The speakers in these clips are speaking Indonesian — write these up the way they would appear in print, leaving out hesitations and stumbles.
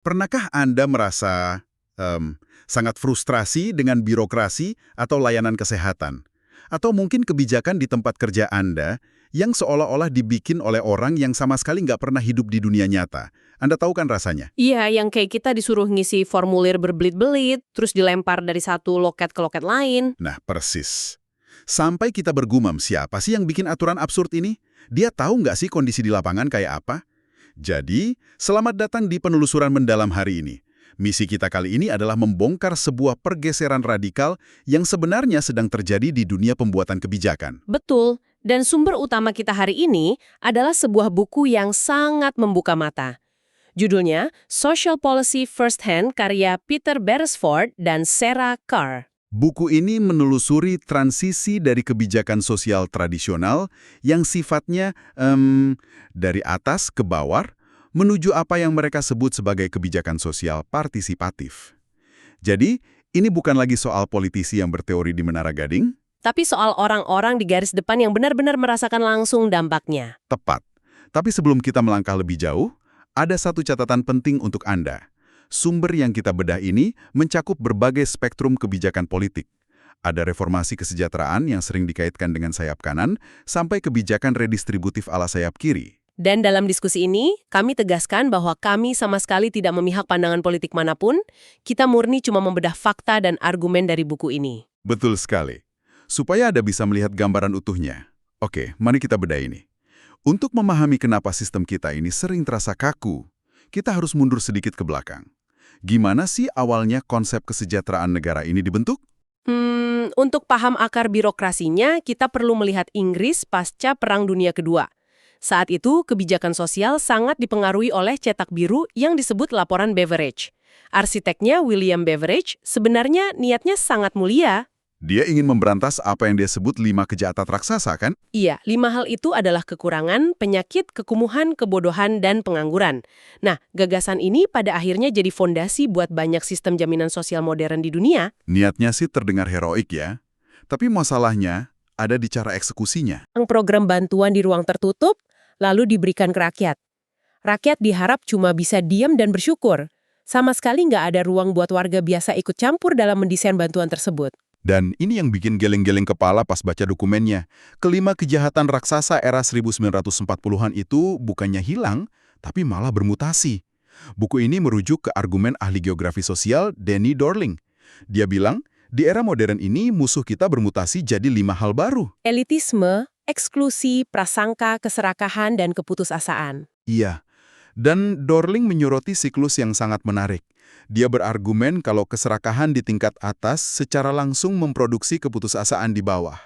Pernahkah Anda merasa sangat frustrasi dengan birokrasi atau layanan kesehatan? Atau mungkin kebijakan di tempat kerja Anda yang seolah-olah dibikin oleh orang yang sama sekali nggak pernah hidup di dunia nyata? Anda tahu kan rasanya? Iya, yang kayak kita disuruh ngisi formulir berbelit-belit, terus dilempar dari satu loket ke loket lain. Nah, persis. Sampai kita bergumam, siapa sih yang bikin aturan absurd ini? Dia tahu nggak sih kondisi di lapangan kayak apa? Jadi, selamat datang di penelusuran mendalam hari ini. Misi kita kali ini adalah membongkar sebuah pergeseran radikal yang sebenarnya sedang terjadi di dunia pembuatan kebijakan. Betul, dan sumber utama kita hari ini adalah sebuah buku yang sangat membuka mata. Judulnya Social Policy First Hand karya Peter Beresford dan Sarah Carr. Buku ini menelusuri transisi dari kebijakan sosial tradisional yang sifatnya dari atas ke bawah menuju apa yang mereka sebut sebagai kebijakan sosial partisipatif. Jadi, ini bukan lagi soal politisi yang berteori di Menara Gading, Tapi soal orang-orang di garis depan yang benar-benar merasakan langsung dampaknya. tepat. Tapi sebelum kita melangkah lebih jauh, ada satu catatan penting untuk Anda. Sumber yang kita bedah ini mencakup berbagai spektrum kebijakan politik. Ada reformasi kesejahteraan yang sering dikaitkan dengan sayap kanan, sampai kebijakan redistributif ala sayap kiri. Dan dalam diskusi ini, kami tegaskan bahwa kami sama sekali tidak memihak pandangan politik manapun, kita murni cuma membedah fakta dan argumen dari buku ini. Betul sekali. Supaya Anda bisa melihat gambaran utuhnya. Oke, mari kita bedah ini. Untuk memahami kenapa sistem kita ini sering terasa kaku, kita harus mundur sedikit ke belakang. Gimana sih awalnya konsep kesejahteraan negara ini dibentuk? Untuk paham akar birokrasinya, kita perlu melihat Inggris pasca Perang Dunia Kedua. Saat itu, kebijakan sosial sangat dipengaruhi oleh cetak biru yang disebut laporan Beveridge. Arsiteknya William Beveridge sebenarnya niatnya sangat mulia. Dia ingin memberantas apa yang dia sebut 5 kejahatan raksasa, kan? Iya, 5 hal itu adalah kekurangan, penyakit, kekumuhan, kebodohan, dan pengangguran. Nah, gagasan ini pada akhirnya jadi fondasi buat banyak sistem jaminan sosial modern di dunia. Niatnya sih terdengar heroik ya. Tapi masalahnya ada di cara eksekusinya. Program bantuan di ruang tertutup, lalu diberikan ke rakyat. Rakyat diharap cuma bisa diam dan bersyukur. Sama sekali nggak ada ruang buat warga biasa ikut campur dalam mendesain bantuan tersebut. Dan ini yang bikin geleng-geleng kepala pas baca dokumennya. Kelima kejahatan raksasa era 1940-an itu bukannya hilang, tapi malah bermutasi. Buku ini merujuk ke argumen ahli geografi sosial Danny Dorling. Dia bilang, di era modern ini musuh kita bermutasi jadi 5 hal baru. Elitisme, eksklusi, prasangka, keserakahan, dan keputusasaan. Iya, dan Dorling menyoroti siklus yang sangat menarik. Dia berargumen kalau keserakahan di tingkat atas secara langsung memproduksi keputusasaan di bawah.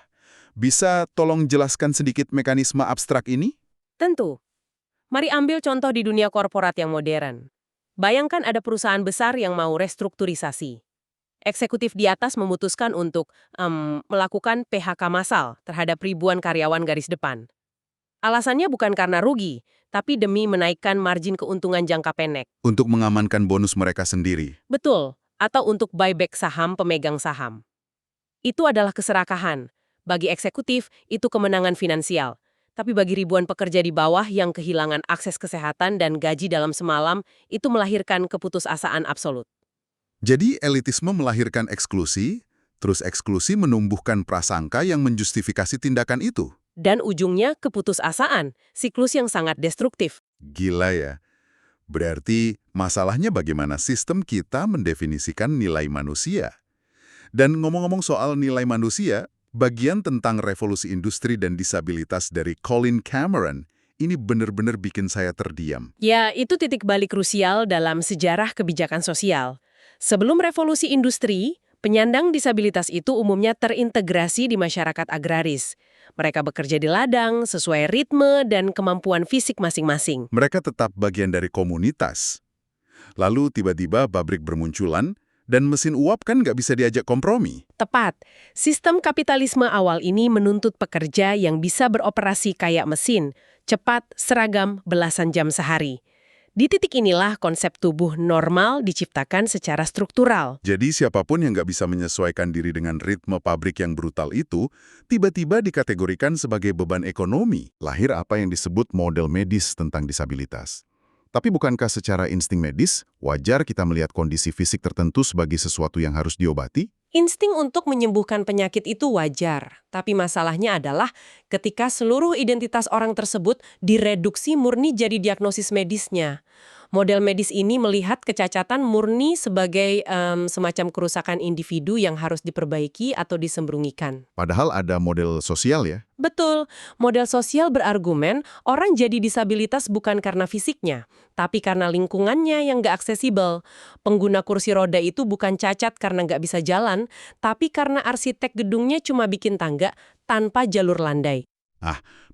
Bisa tolong jelaskan sedikit mekanisme abstrak ini? Tentu. Mari ambil contoh di dunia korporat yang modern. Bayangkan ada perusahaan besar yang mau restrukturisasi. Eksekutif di atas memutuskan untuk melakukan PHK massal terhadap ribuan karyawan garis depan. Alasannya bukan karena rugi, tapi demi menaikkan margin keuntungan jangka pendek. Untuk mengamankan bonus mereka sendiri. Betul, atau untuk buyback saham pemegang saham. Itu adalah keserakahan. Bagi eksekutif, itu kemenangan finansial. Tapi bagi ribuan pekerja di bawah yang kehilangan akses kesehatan dan gaji dalam semalam, itu melahirkan keputusasaan absolut. Jadi elitisme melahirkan eksklusi, terus eksklusi menumbuhkan prasangka yang menjustifikasi tindakan itu. Dan ujungnya keputusasaan, siklus yang sangat destruktif. Gila ya. Berarti masalahnya bagaimana sistem kita mendefinisikan nilai manusia. Dan ngomong-ngomong soal nilai manusia, bagian tentang revolusi industri dan disabilitas dari Colin Cameron ini benar-benar bikin saya terdiam. Ya, itu titik balik krusial dalam sejarah kebijakan sosial. Sebelum revolusi industri, penyandang disabilitas itu umumnya terintegrasi di masyarakat agraris. Mereka bekerja di ladang sesuai ritme dan kemampuan fisik masing-masing. Mereka tetap bagian dari komunitas. Lalu tiba-tiba pabrik bermunculan, dan mesin uap kan nggak bisa diajak kompromi. Tepat, sistem kapitalisme awal ini menuntut pekerja yang bisa beroperasi kayak mesin, cepat, seragam, belasan jam sehari. Di titik inilah konsep tubuh normal diciptakan secara struktural. Jadi siapapun yang nggak bisa menyesuaikan diri dengan ritme pabrik yang brutal itu, tiba-tiba dikategorikan sebagai beban ekonomi. Lahir apa yang disebut model medis tentang disabilitas. Tapi bukankah secara insting medis, wajar kita melihat kondisi fisik tertentu sebagai sesuatu yang harus diobati? Insting untuk menyembuhkan penyakit itu wajar, tapi masalahnya adalah ketika seluruh identitas orang tersebut direduksi murni jadi diagnosis medisnya. Model medis ini melihat kecacatan murni sebagai semacam kerusakan individu yang harus diperbaiki atau disembunyikan. Padahal ada model sosial ya. Betul, model sosial berargumen orang jadi disabilitas bukan karena fisiknya, tapi karena lingkungannya yang nggak aksesibel. Pengguna kursi roda itu bukan cacat karena nggak bisa jalan, tapi karena arsitek gedungnya cuma bikin tangga tanpa jalur landai.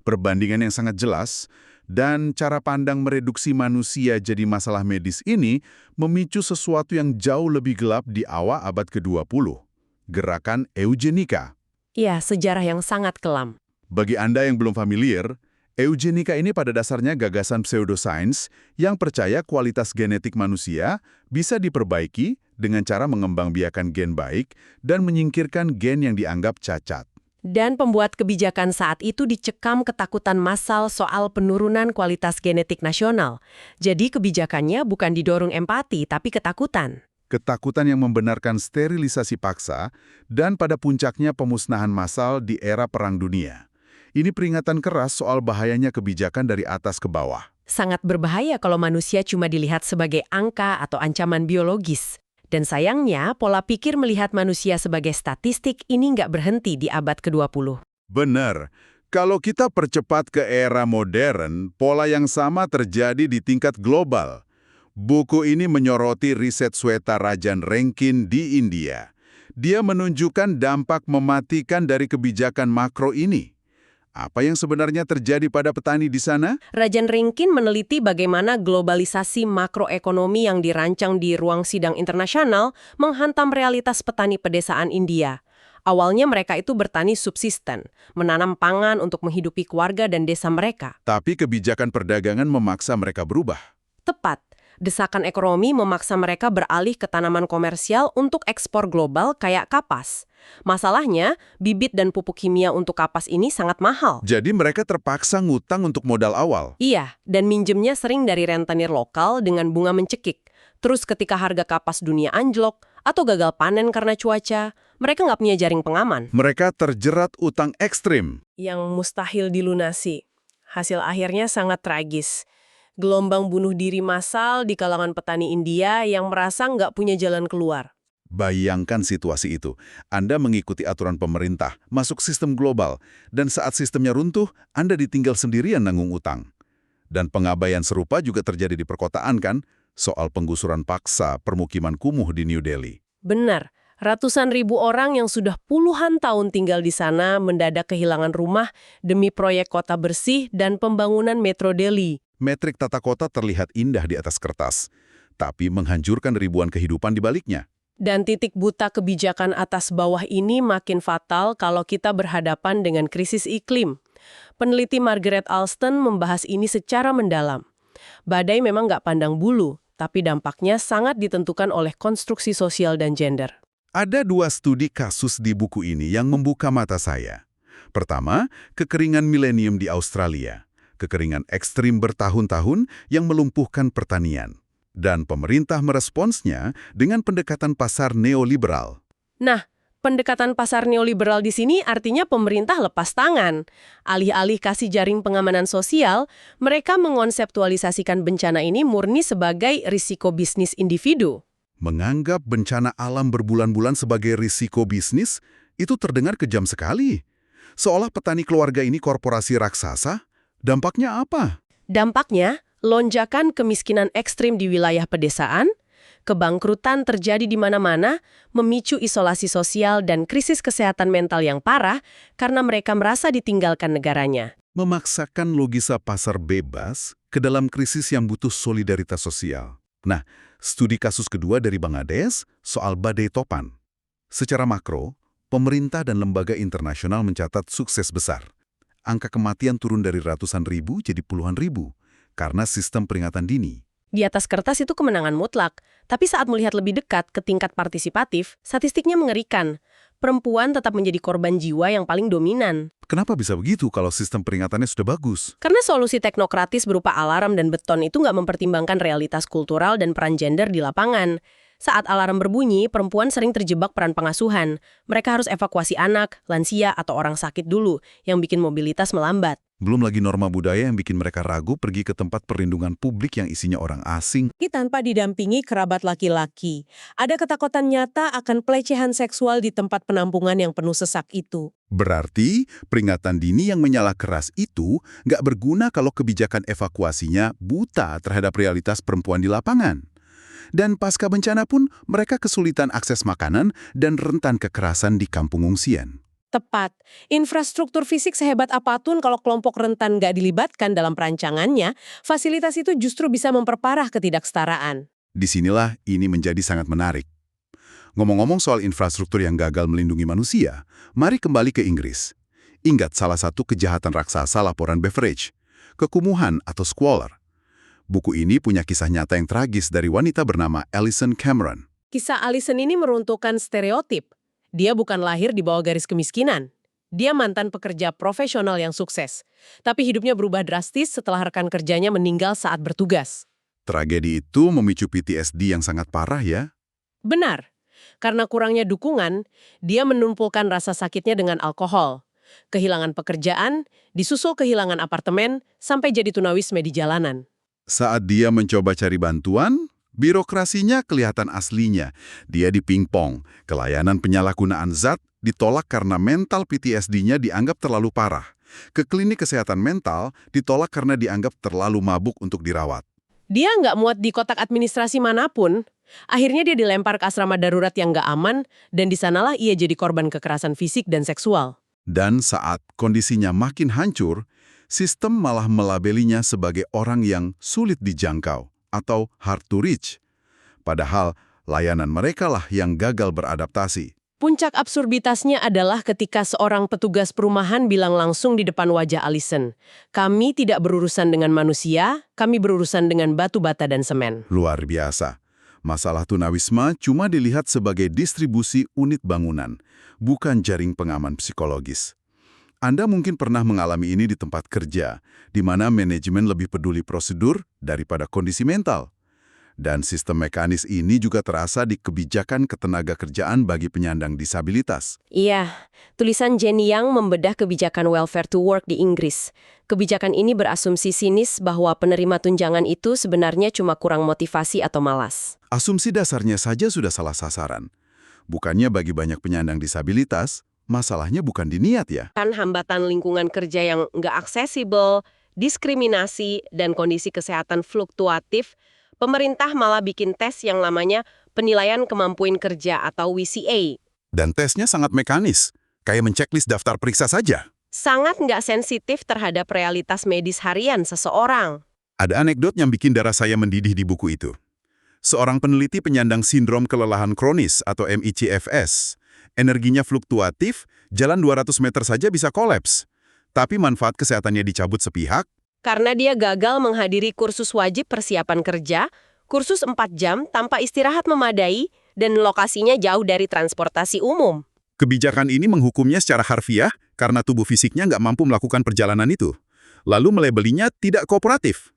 Perbandingan yang sangat jelas, dan cara pandang mereduksi manusia jadi masalah medis ini memicu sesuatu yang jauh lebih gelap di awal abad ke-20. Gerakan eugenika. Ya, sejarah yang sangat kelam. Bagi Anda yang belum familiar, eugenika ini pada dasarnya gagasan pseudoscience yang percaya kualitas genetik manusia bisa diperbaiki dengan cara mengembangbiakan gen baik dan menyingkirkan gen yang dianggap cacat. Dan pembuat kebijakan saat itu dicekam ketakutan massal soal penurunan kualitas genetik nasional. Jadi kebijakannya bukan didorong empati, tapi ketakutan. Ketakutan yang membenarkan sterilisasi paksa dan pada puncaknya pemusnahan massal di era Perang Dunia. Ini peringatan keras soal bahayanya kebijakan dari atas ke bawah. Sangat berbahaya kalau manusia cuma dilihat sebagai angka atau ancaman biologis. Dan sayangnya, pola pikir melihat manusia sebagai statistik ini nggak berhenti di abad ke-20. Benar. Kalau kita percepat ke era modern, pola yang sama terjadi di tingkat global. Buku ini menyoroti riset Sweta Rajan Renkin di India. Dia menunjukkan dampak mematikan dari kebijakan makro ini. Apa yang sebenarnya terjadi pada petani di sana? Rajan Renkin meneliti bagaimana globalisasi makroekonomi yang dirancang di ruang sidang internasional menghantam realitas petani pedesaan India. Awalnya mereka itu bertani subsisten, menanam pangan untuk menghidupi keluarga dan desa mereka. Tapi kebijakan perdagangan memaksa mereka berubah. Tepat, desakan ekonomi memaksa mereka beralih ke tanaman komersial untuk ekspor global kayak kapas. Masalahnya, bibit dan pupuk kimia untuk kapas ini sangat mahal. Jadi mereka terpaksa ngutang untuk modal awal. Iya, dan minjemnya sering dari rentenir lokal dengan bunga mencekik. Terus ketika harga kapas dunia anjlok atau gagal panen karena cuaca, mereka nggak punya jaring pengaman. Mereka terjerat utang ekstrim. Yang mustahil dilunasi. Hasil akhirnya sangat tragis. Gelombang bunuh diri massal di kalangan petani India yang merasa nggak punya jalan keluar. Bayangkan situasi itu. Anda mengikuti aturan pemerintah, masuk sistem global, dan saat sistemnya runtuh, Anda ditinggal sendirian nanggung utang. Dan pengabaian serupa juga terjadi di perkotaan kan, soal penggusuran paksa permukiman kumuh di New Delhi. Benar, ratusan ribu orang yang sudah puluhan tahun tinggal di sana mendadak kehilangan rumah demi proyek kota bersih dan pembangunan Metro Delhi. Metrik tata kota terlihat indah di atas kertas, tapi menghancurkan ribuan kehidupan di baliknya. Dan titik buta kebijakan atas bawah ini makin fatal kalau kita berhadapan dengan krisis iklim. Peneliti Margaret Alston membahas ini secara mendalam. Badai memang nggak pandang bulu, tapi dampaknya sangat ditentukan oleh konstruksi sosial dan gender. Ada 2 studi kasus di buku ini yang membuka mata saya. Pertama, kekeringan milenium di Australia. Kekeringan ekstrim bertahun-tahun yang melumpuhkan pertanian. Dan pemerintah meresponsnya dengan pendekatan pasar neoliberal. Nah, pendekatan pasar neoliberal di sini artinya pemerintah lepas tangan. Alih-alih kasih jaring pengamanan sosial, mereka mengonseptualisasikan bencana ini murni sebagai risiko bisnis individu. Menganggap bencana alam berbulan-bulan sebagai risiko bisnis, itu terdengar kejam sekali. Seolah petani keluarga ini korporasi raksasa, dampaknya apa? Dampaknya, lonjakan kemiskinan ekstrim di wilayah pedesaan, kebangkrutan terjadi di mana-mana, memicu isolasi sosial dan krisis kesehatan mental yang parah karena mereka merasa ditinggalkan negaranya. Memaksakan logisa pasar bebas ke dalam krisis yang butuh solidaritas sosial. Nah, studi kasus kedua dari Bangladesh soal badai topan. Secara makro, pemerintah dan lembaga internasional mencatat sukses besar. Angka kematian turun dari ratusan ribu jadi puluhan ribu. Karena sistem peringatan dini. Di atas kertas itu kemenangan mutlak, tapi saat melihat lebih dekat ke tingkat partisipatif, statistiknya mengerikan. perempuan tetap menjadi korban jiwa yang paling dominan. Kenapa bisa begitu kalau sistem peringatannya sudah bagus? Karena solusi teknokratis berupa alarm dan beton itu nggak mempertimbangkan realitas kultural dan peran gender di lapangan. Saat alarm berbunyi, perempuan sering terjebak peran pengasuhan. Mereka harus evakuasi anak, lansia, atau orang sakit dulu, yang bikin mobilitas melambat. Belum lagi norma budaya yang bikin mereka ragu pergi ke tempat perlindungan publik yang isinya orang asing. Tanpa didampingi kerabat laki-laki, ada ketakutan nyata akan pelecehan seksual di tempat penampungan yang penuh sesak itu. Berarti peringatan dini yang menyalah keras itu nggak berguna kalau kebijakan evakuasinya buta terhadap realitas perempuan di lapangan. Dan pasca bencana pun mereka kesulitan akses makanan dan rentan kekerasan di kampung ungsian. Tepat. Infrastruktur fisik sehebat apapun kalau kelompok rentan nggak dilibatkan dalam perancangannya, fasilitas itu justru bisa memperparah ketidaksetaraan. Disinilah ini menjadi sangat menarik. Ngomong-ngomong soal infrastruktur yang gagal melindungi manusia, mari kembali ke Inggris. Ingat salah satu kejahatan raksasa laporan Beveridge, kekumuhan atau squalor. Buku ini punya kisah nyata yang tragis dari wanita bernama Alison Cameron. Kisah Alison ini meruntuhkan stereotip. Dia bukan lahir di bawah garis kemiskinan. Dia mantan pekerja profesional yang sukses. Tapi hidupnya berubah drastis setelah rekan kerjanya meninggal saat bertugas. Tragedi itu memicu PTSD yang sangat parah ya. Benar. Karena kurangnya dukungan, dia menumpulkan rasa sakitnya dengan alkohol. Kehilangan pekerjaan, disusul kehilangan apartemen, sampai jadi tunawisma di jalanan. Saat dia mencoba cari bantuan, birokrasinya kelihatan aslinya. Dia dipingpong, kelayanan penyalahgunaan zat ditolak karena mental PTSD-nya dianggap terlalu parah. Ke klinik kesehatan mental ditolak karena dianggap terlalu mabuk untuk dirawat. Dia nggak muat di kotak administrasi manapun. Akhirnya dia dilempar ke asrama darurat yang nggak aman, dan di sanalah ia jadi korban kekerasan fisik dan seksual. Dan saat kondisinya makin hancur, sistem malah melabelinya sebagai orang yang sulit dijangkau atau hard to reach. Padahal layanan mereka lah yang gagal beradaptasi. Puncak absurditasnya adalah ketika seorang petugas perumahan bilang langsung di depan wajah Alison, "Kami tidak berurusan dengan manusia, kami berurusan dengan batu bata dan semen." Luar biasa. Masalah tunawisma cuma dilihat sebagai distribusi unit bangunan, bukan jaring pengaman psikologis. Anda mungkin pernah mengalami ini di tempat kerja, di mana manajemen lebih peduli prosedur daripada kondisi mental. Dan sistem mekanis ini juga terasa di kebijakan ketenaga kerjaan bagi penyandang disabilitas. Iya, tulisan Jenny Yang membedah kebijakan welfare to work di Inggris. Kebijakan ini berasumsi sinis bahwa penerima tunjangan itu sebenarnya cuma kurang motivasi atau malas. Asumsi dasarnya saja sudah salah sasaran. Bukannya bagi banyak penyandang disabilitas, masalahnya bukan di niat ya. Kan hambatan lingkungan kerja yang nggak aksesibel, diskriminasi, dan kondisi kesehatan fluktuatif, pemerintah malah bikin tes yang namanya penilaian kemampuan kerja atau WCA. Dan tesnya sangat mekanis, kayak menceklis daftar periksa saja. Sangat nggak sensitif terhadap realitas medis harian seseorang. Ada anekdot yang bikin darah saya mendidih di buku itu. Seorang peneliti penyandang sindrom kelelahan kronis atau MICFS. Energinya fluktuatif, jalan 200 meter saja bisa kolaps. Tapi manfaat kesehatannya dicabut sepihak. Karena dia gagal menghadiri kursus wajib persiapan kerja, kursus 4 jam tanpa istirahat memadai, dan lokasinya jauh dari transportasi umum. Kebijakan ini menghukumnya secara harfiah karena tubuh fisiknya nggak mampu melakukan perjalanan itu. Lalu melabelinya tidak kooperatif.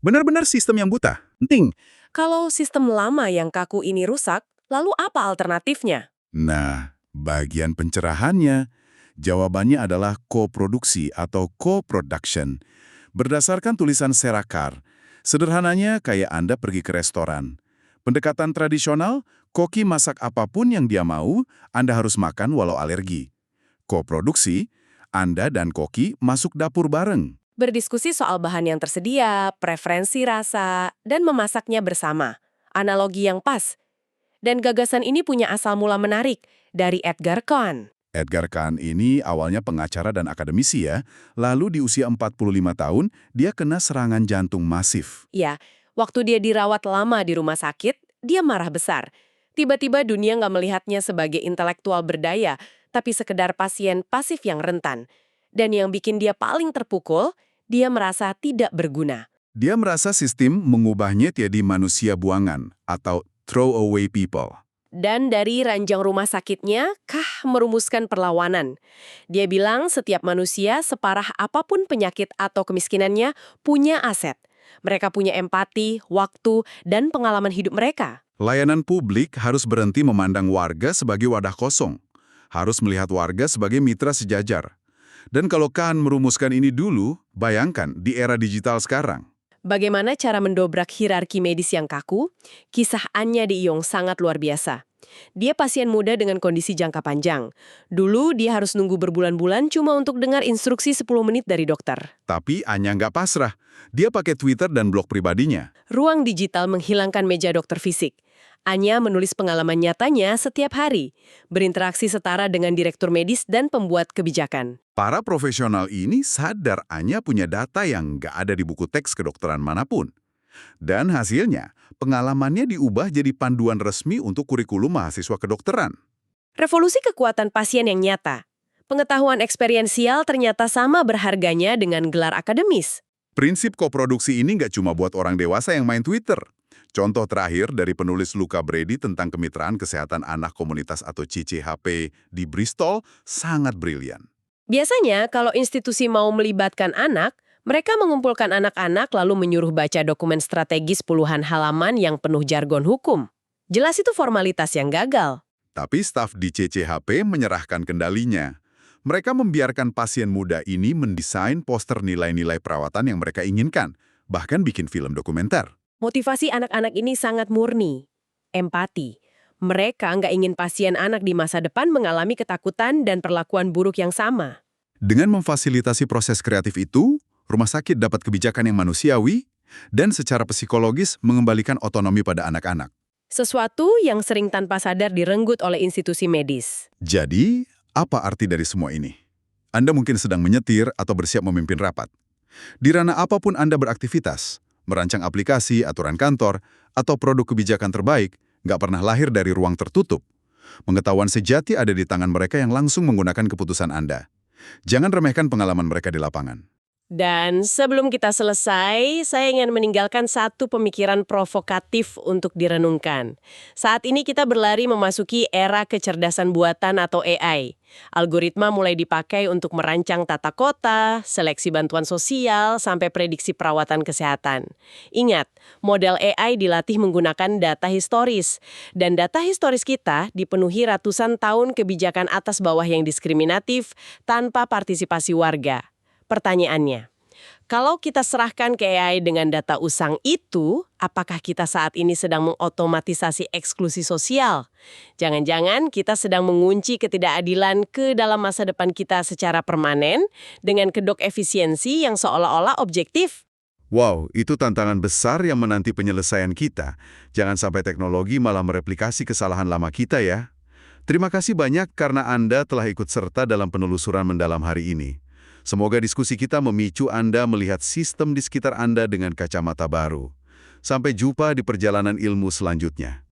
Benar-benar sistem yang buta. Penting. Kalau sistem lama yang kaku ini rusak, lalu apa alternatifnya? Nah, bagian pencerahannya, jawabannya adalah koproduksi atau co-production. Berdasarkan tulisan Serakar, sederhananya kayak Anda pergi ke restoran. Pendekatan tradisional, koki masak apapun yang dia mau, Anda harus makan walau alergi. Koproduksi, Anda dan koki masuk dapur bareng. Berdiskusi soal bahan yang tersedia, preferensi rasa, dan memasaknya bersama. Analogi yang pas. Dan gagasan ini punya asal mula menarik dari Edgar Kahn. Edgar Kahn ini awalnya pengacara dan akademisi ya, lalu di usia 45 tahun, dia kena serangan jantung masif. Ya, waktu dia dirawat lama di rumah sakit, dia marah besar. Tiba-tiba dunia nggak melihatnya sebagai intelektual berdaya, tapi sekedar pasien pasif yang rentan. Dan yang bikin dia paling terpukul, dia merasa tidak berguna. Dia merasa sistem mengubahnya jadi manusia buangan atau throwaway people. Dan dari ranjang rumah sakitnya, Kah merumuskan perlawanan. Dia bilang setiap manusia, separah apapun penyakit atau kemiskinannya, punya aset. Mereka punya empati, waktu, dan pengalaman hidup mereka. Layanan publik harus berhenti memandang warga sebagai wadah kosong. Harus melihat warga sebagai mitra sejajar. Dan kalau Kahn merumuskan ini dulu, bayangkan di era digital sekarang. Bagaimana cara mendobrak hierarki medis yang kaku? Kisah Anya di Iyong sangat luar biasa. Dia pasien muda dengan kondisi jangka panjang. Dulu dia harus nunggu berbulan-bulan cuma untuk dengar instruksi 10 menit dari dokter. Tapi Anya nggak pasrah. Dia pakai Twitter dan blog pribadinya. Ruang digital menghilangkan meja dokter fisik. Anya menulis pengalaman nyatanya setiap hari, berinteraksi setara dengan direktur medis dan pembuat kebijakan. Para profesional ini sadar Anya punya data yang nggak ada di buku teks kedokteran manapun. Dan hasilnya, pengalamannya diubah jadi panduan resmi untuk kurikulum mahasiswa kedokteran. Revolusi kekuatan pasien yang nyata. Pengetahuan eksperiensial ternyata sama berharganya dengan gelar akademis. Prinsip koproduksi ini nggak cuma buat orang dewasa yang main Twitter. Contoh terakhir dari penulis Luca Brady tentang kemitraan kesehatan anak komunitas atau CCHP di Bristol sangat brilian. Biasanya kalau institusi mau melibatkan anak, mereka mengumpulkan anak-anak lalu menyuruh baca dokumen strategis puluhan halaman yang penuh jargon hukum. Jelas itu formalitas yang gagal. Tapi staf di CCHP menyerahkan kendalinya. Mereka membiarkan pasien muda ini mendesain poster nilai-nilai perawatan yang mereka inginkan, bahkan bikin film dokumenter. Motivasi anak-anak ini sangat murni. Empati. Mereka nggak ingin pasien anak di masa depan mengalami ketakutan dan perlakuan buruk yang sama. Dengan memfasilitasi proses kreatif itu, rumah sakit dapat kebijakan yang manusiawi dan secara psikologis mengembalikan otonomi pada anak-anak. Sesuatu yang sering tanpa sadar direnggut oleh institusi medis. Jadi, apa arti dari semua ini? Anda mungkin sedang menyetir atau bersiap memimpin rapat. Di ranah apapun Anda beraktivitas, merancang aplikasi, aturan kantor, atau produk kebijakan terbaik, nggak pernah lahir dari ruang tertutup. Pengetahuan sejati ada di tangan mereka yang langsung menggunakan keputusan Anda. Jangan remehkan pengalaman mereka di lapangan. Dan sebelum kita selesai, saya ingin meninggalkan satu pemikiran provokatif untuk direnungkan. Saat ini kita berlari memasuki era kecerdasan buatan atau AI. Algoritma mulai dipakai untuk merancang tata kota, seleksi bantuan sosial, sampai prediksi perawatan kesehatan. Ingat, model AI dilatih menggunakan data historis. Dan data historis kita dipenuhi ratusan tahun kebijakan atas bawah yang diskriminatif tanpa partisipasi warga. Pertanyaannya, kalau kita serahkan ke AI dengan data usang itu, apakah kita saat ini sedang mengotomatisasi eksklusi sosial? Jangan-jangan kita sedang mengunci ketidakadilan ke dalam masa depan kita secara permanen dengan kedok efisiensi yang seolah-olah objektif? Wow, itu tantangan besar yang menanti penyelesaian kita. Jangan sampai teknologi malah mereplikasi kesalahan lama kita ya. Terima kasih banyak karena Anda telah ikut serta dalam penelusuran mendalam hari ini. Semoga diskusi kita memicu Anda melihat sistem di sekitar Anda dengan kacamata baru. Sampai jumpa di perjalanan ilmu selanjutnya.